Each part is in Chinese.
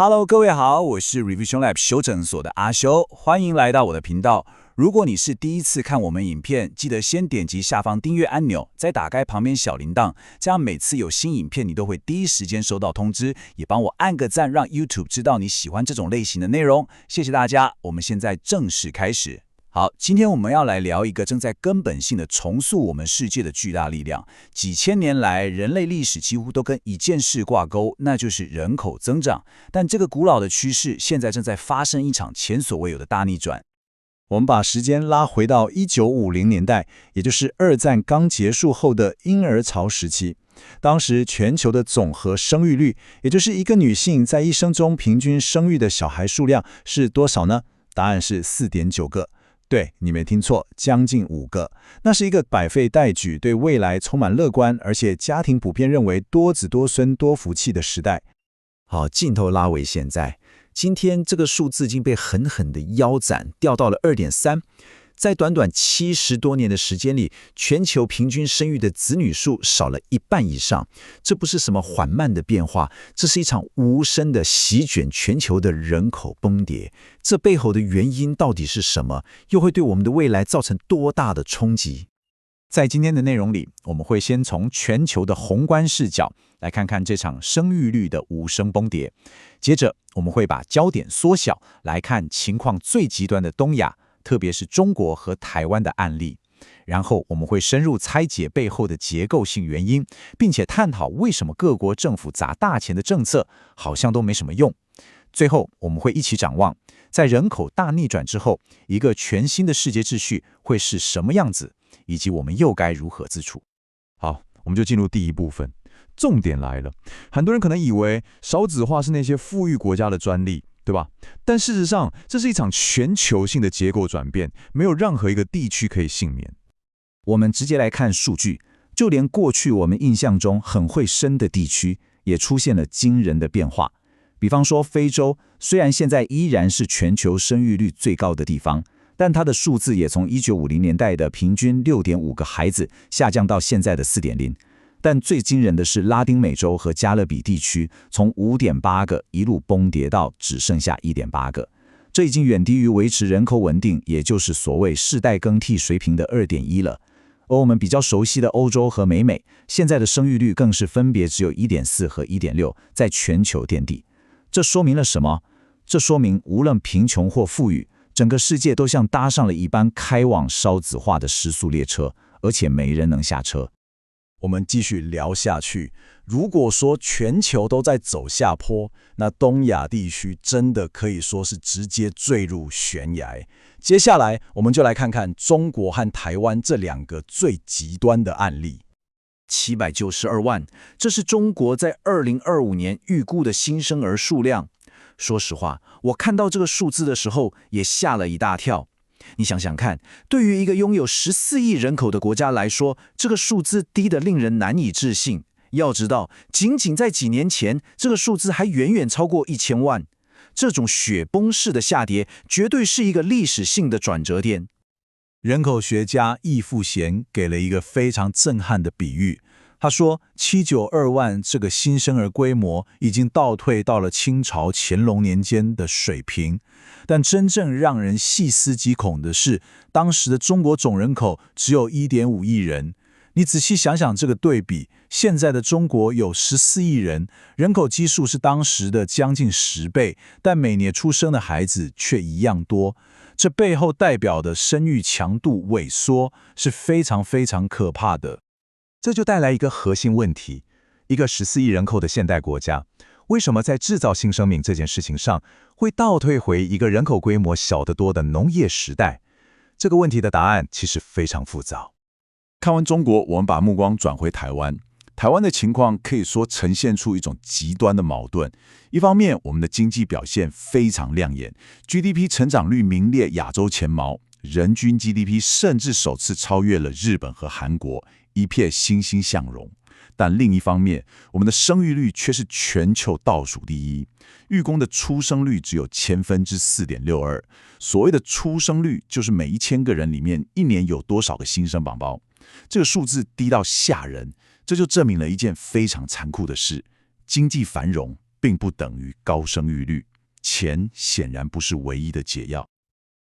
Hello， 各位好，我是 Revision Lab 修整所的阿修，歡迎來到我的頻道。如果你是第一次看我們影片，記得先點擊下方訂閱按鈕，再打開旁邊小鈴鐺，這樣每次有新影片你都會第一時間收到通知，也幫我按個讚，讓 YouTube 知道你喜歡這種類型的內容。謝謝大家，我們現在正式開始。好，今天我們要來聊一個正在根本性的重塑我們世界的巨大力量。幾千年來，人類歷史幾乎都跟一件事掛鈎，那就是人口增長。但這個古老的趨勢，現在正在發生一場前所未有的大逆轉。我們把時間拉回到1950年代，也就是二戰剛結束後的嬰兒潮時期。當時全球的總和生育率，也就是一個女性在一生中平均生育的小孩數量是多少呢？答案是4.9個。對，你沒聽錯，將近5個。那是一個百廢待舉，對未來充滿樂觀，而且家庭普遍認為多子多孫多福氣的時代。好，鏡頭拉回現在，今天這個數字已經被狠狠的腰斬，掉到了2.3。在短短70多年的時間裡，全球平均生育的子女數少了1半以上。這不是什麼緩慢的變化，這是一場無聲的席捲全球的人口崩跌。這背後的原因到底是什麼？又會對我們的未來造成多大的衝擊？在今天的內容裡，我們會先從全球的宏觀視角來看看這場生育率的無聲崩跌。接着，我們會把焦點縮小，來看情況最極端的東亞，特別是中國和台灣的案例，然後我們會深入拆解背後的結構性原因，並且探討為什麼各國政府砸大錢的政策好像都沒什麼用。最後，我們會一起展望，在人口大逆轉之後，一個全新的世界秩序會是什麼樣子，以及我們又該如何自處。好，我們就進入第一部分，重點來了。很多人可能以為少子化是那些富裕國家的專利，對吧？但事實上，這是一場全球性的結構轉變，沒有任何一個地區可以幸免。我們直接來看數據，就連過去我們印象中很會生的地區，也出現了驚人的變化。比方說非洲，雖然現在依然是全球生育率最高的地方，但它的數字也從1950年代的平均6.5個孩子下降到現在的4.0。但最驚人的是，拉丁美洲和加勒比地區從5.8個一路崩跌到只剩下1.8個，這已經遠低於維持人口穩定，也就是所謂世代更替水平的2.1了。而我們比較熟悉的歐洲和美美，現在的生育率更是分別只有1.4和1.6，在全球墊底。這說明了什麼？這說明無論貧窮或富裕，整個世界都像搭上了一班開往少子化的時速列車，而且沒人能下車。我們繼續聊下去。如果說全球都在走下坡，那東亞地區真的可以說是直接墜入懸崖。接下來，我們就來看看中國和台灣這兩個最極端的案例。792萬，這是中國在2025年預估的新生兒數量。說實話，我看到這個數字的時候也嚇了一大跳。你想想看，對於一個擁有14億人口的國家來說，這個數字低得令人難以置信。要知道，僅僅在幾年前，這個數字還遠遠超過1000萬。這種雪崩式的下跌，絕對是一個歷史性的轉折點。人口學家易富賢給了一個非常震撼的比喻。他說，792萬這個新生兒規模已經倒退到了清朝乾隆年間的水平。但真正讓人細思極恐的是，當時的中國總人口只有1.5億人。你仔細想想這個對比，現在的中國有14億人，人口基數是當時的將近10倍，但每年出生的孩子卻一樣多。這背後代表的生育強度萎縮是非常非常可怕的。這就帶來一個核心問題：一個14億人口的現代國家，為什麼在製造新生命這件事情上會倒退回一個人口規模小得多的農業時代？這個問題的答案其實非常複雜。看完中國，我們把目光轉回台灣。台灣的情況可以說呈現出一種極端的矛盾。一方面，我們的經濟表現非常亮眼 ，GDP 成長率名列亞洲前茅，人均 GDP 甚至首次超越了日本和韓國，一片欣欣向榮。但另一方面，我們的生育率卻是全球倒數第一，育工的出生率只有4.62%。所謂的出生率，就是每1000個人裡面一年有多少個新生寶寶。這個數字低到嚇人，這就證明了一件非常殘酷的事：經濟繁榮並不等於高生育率。錢顯然不是唯一的解藥。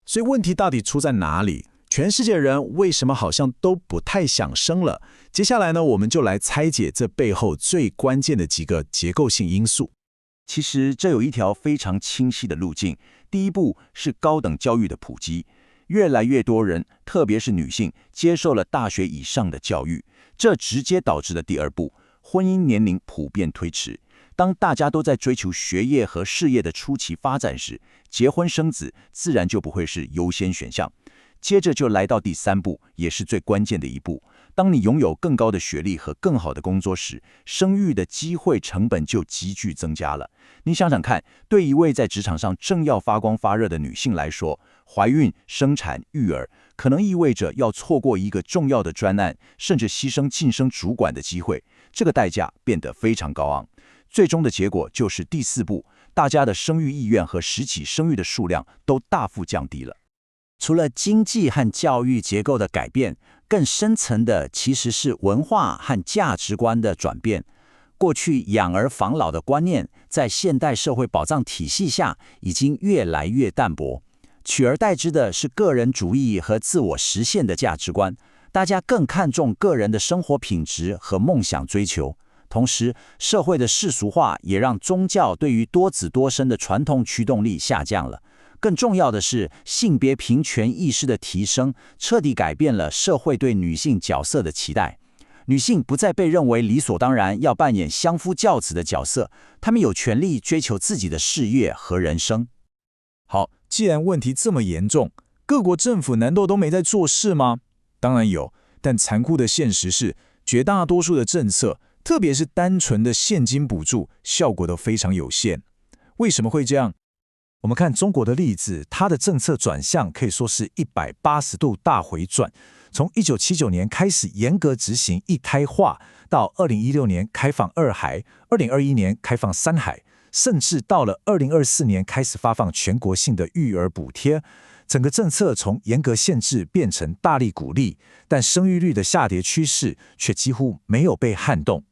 所以問題到底出在哪裡？全世界人為什麼好像都不太想生了？接下來呢，我們就來拆解這背後最關鍵的幾個結構性因素。其實這有一條非常清晰的路徑。第一步是高等教育的普及，越來越多人，特別是女性，接受了大學以上的教育，這直接導致的第二步，婚姻年齡普遍推遲。當大家都在追求學業和事業的初期發展時，結婚生子自然就不會是優先選項。接着就來到第三步，也是最關鍵的一步。當你擁有更高的學歷和更好的工作時，生育的機會成本就急劇增加了。你想想看，對一位在職場上正要發光發熱的女性來說，懷孕、生產、育兒，可能意味着要錯過一個重要的專案，甚至犧牲晉升主管的機會。這個代價變得非常高昂。最終的結果就是第四步，大家的生育意願和實際生育的數量都大幅降低了。除了經濟和教育結構的改變，更深層的其實是文化和價值觀的轉變。過去養兒防老的觀念，在現代社會保障體系下已經越來越淡薄，取而代之的是個人主義和自我實現的價值觀。大家更看重個人的生活品質和夢想追求。同時，社會的世俗化也讓宗教對於多子多生的傳統驅動力下降了。更重要的是，性別平權意識的提升，徹底改變了社會對女性角色的期待。女性不再被認為理所當然要扮演相夫教子的角色，她們有權利追求自己的事業和人生。好，既然問題這麼嚴重，各國政府難道都沒在做事嗎？當然有，但殘酷的現實是，絕大多數的政策，特別是單純的現金補助，效果都非常有限。為什麼會這樣？我們看中國的例子，它的政策轉向可以說是180度大回轉。從1979年開始嚴格執行一胎化，到2016年開放二孩，2021年開放三孩，甚至到了2024年開始發放全國性的育兒補貼。整個政策從嚴格限制變成大力鼓勵，但生育率的下跌趨勢卻幾乎沒有被撼動。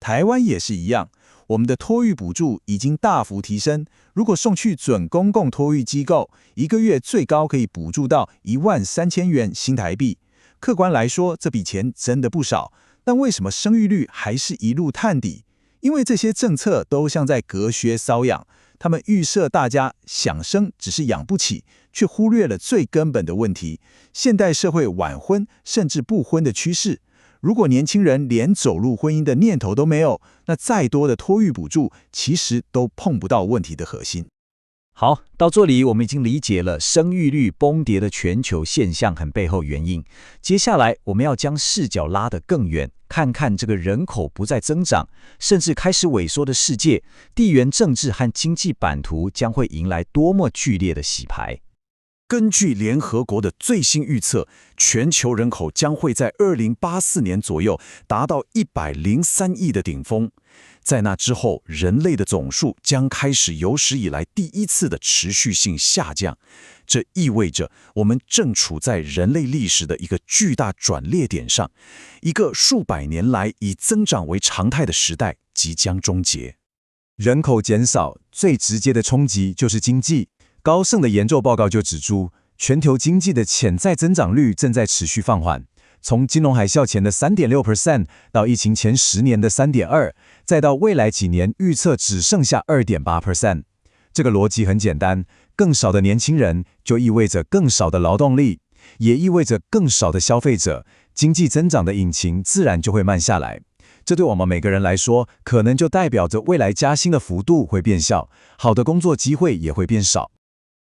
台灣也是一樣，我們的托育補助已經大幅提升，如果送去準公共托育機構，一個月最高可以補助到13000元新台幣。客觀來說，這筆錢真的不少，但為什麼生育率還是一路探底？因為這些政策都像在隔靴搔癢，他們預設大家想生只是養不起，卻忽略了最根本的問題：現代社會晚婚甚至不婚的趨勢。如果年輕人連走入婚姻的念頭都沒有，那再多的托育補助其實都碰不到問題的核心。好，到這裡我們已經理解了生育率崩跌的全球現象和背後原因。接下來我們要將視角拉得更遠，看看這個人口不再增長，甚至開始萎縮的世界，地緣政治和經濟版圖將會迎來多麼劇烈的洗牌。根據聯合國的最新預測，全球人口將會在2084年左右達到103億的頂峰。在那之後，人類的總數將開始有史以來第一次的持續性下降。這意味着我們正處在人類歷史的一個巨大轉捩點上，一個數百年來以增長為常態的時代即將終結。人口減少最直接的衝擊就是經濟。高盛的研究報告就指出，全球經濟的潛在增長率正在持續放緩。從金融海嘯前的3.6%到疫情前10年的3.2%，再到未來幾年預測只剩下2.8%。這個邏輯很簡單，更少的年輕人就意味着更少的勞動力，也意味着更少的消費者，經濟增長的引擎自然就會慢下來。這對我們每個人來說，可能就代表着未來加薪的幅度會變小，好的工作機會也會變少。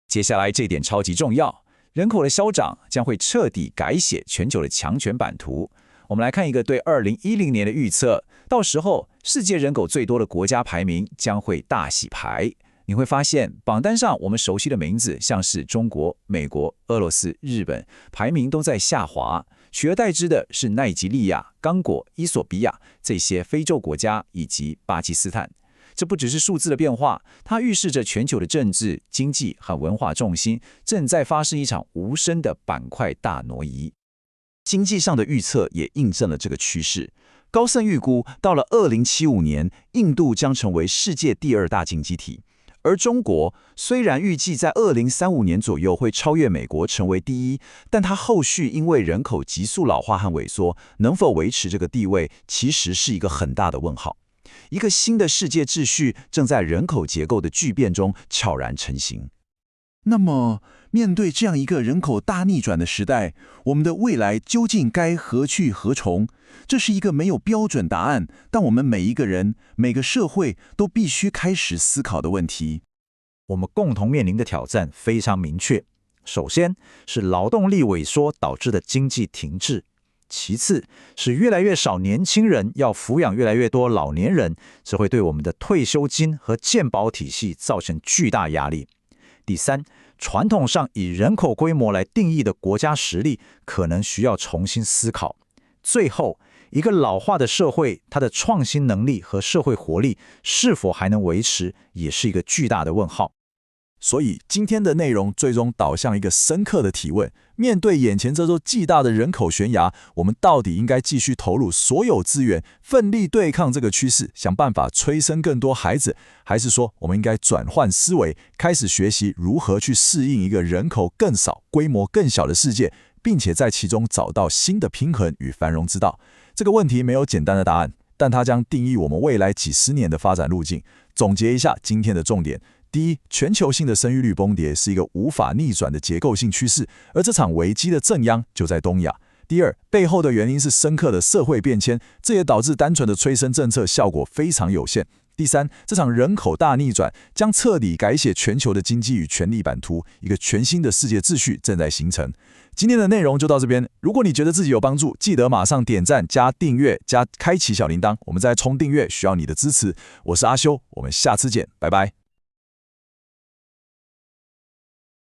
接下來這點超級重要。人口的消長將會徹底改寫全球的強權版圖。我們來看一個對2010年的預測，到時候世界人口最多的國家排名將會大洗牌。你會發現榜單上我們熟悉的名字，像是中國、美國、俄羅斯、日本，排名都在下滑，取而代之的是奈及利亞、剛果、伊索比亞這些非洲國家以及巴基斯坦。這不只是數字的變化，它預示着全球的政治、經濟和文化重心正在發生一場無聲的板塊大挪移。經濟上的預測也印證了這個趨勢。高盛預估，到了2075年，印度將成為世界第2大經濟體。而中國雖然預計在2035年左右會超越美國成為第一，但它後續因為人口急速老化和萎縮，能否維持這個地位，其實是一個很大的問號。一個新的世界秩序正在人口結構的巨變中悄然成型。那麼，面對這樣一個人口大逆轉的時代，我們的未來究竟該何去何從？這是一個沒有標準答案，但我們每一個人、每個社會都必須開始思考的問題。我們共同面臨的挑戰非常明確，首先是勞動力萎縮導致的經濟停滯，其次是越來越少年輕人要撫養越來越多老年人，這會對我們的退休金和健保體系造成巨大壓力。第三，傳統上以人口規模來定義的國家實力可能需要重新思考。最後，一個老化的社會，它的創新能力和社會活力是否還能維持，也是一個巨大的問號。所以今天的內容最終導向一個深刻的提問：面對眼前這座巨大的人口懸崖，我們到底應該繼續投入所有資源，奮力對抗這個趨勢，想辦法催生更多孩子，還是說我們應該轉換思維，開始學習如何去適應一個人口更少、規模更小的世界，並且在其中找到新的平衡與繁榮之道？這個問題沒有簡單的答案，但它將定義我們未來幾十年的發展路徑。總結一下今天的重點。第一，全球性的生育率崩跌是一個無法逆轉的結構性趨勢，而這場危機的正央就在東亞。第二，背後的原因是深刻的社會變遷，這也導致單純的催生政策效果非常有限。第三，這場人口大逆轉將徹底改寫全球的經濟與權力版圖，一個全新的世界秩序正在形成。今天的內容就到這邊，如果你覺得自己有幫助，記得馬上點讚、加訂閱、加開啟小鈴鐺，我們在衝訂閱需要你的支持。我是阿修，我們下次見，拜拜。